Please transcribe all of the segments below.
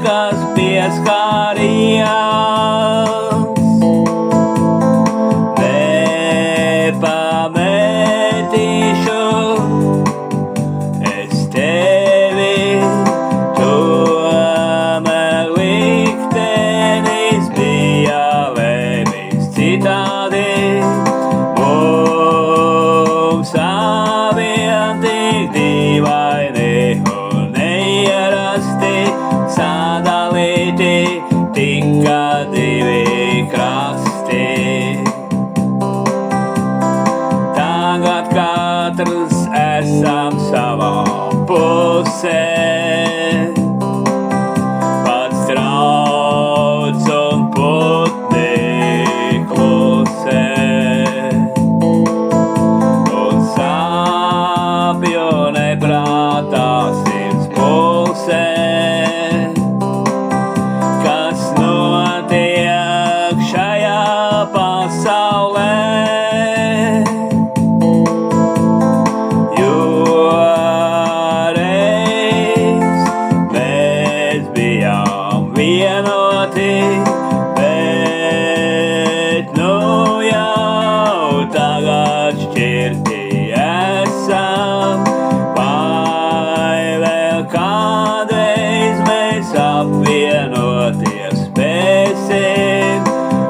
kas pieskārījās. Nepametīšu es tevi, tomēr liktenis bija lēmis citādi. Mums abiem tik dīvaini un neierasti sadalīti tika divi krasti. Tagad katrs esam savā pusē, pats trauc un putni klusē. Un sāpju neprātā sirds pulsē, kas notiek šajā pasaulē. Jo reiz mēs bijām vienoti, bet nu jau tagad šķirti esam. Vai vēl kādreiz mēs apvienoties spēsim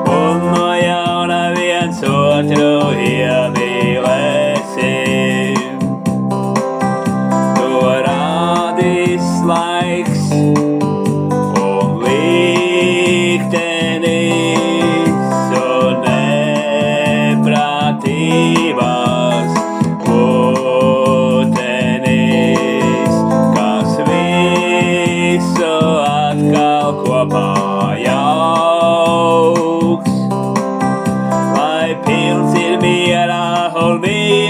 un no jauna viens otru iemīlēsim? To rādīs laiks un liktenis un neprātības putenis, kas visu atkal kopā jauks. Lai pilns ir miera un mīlestības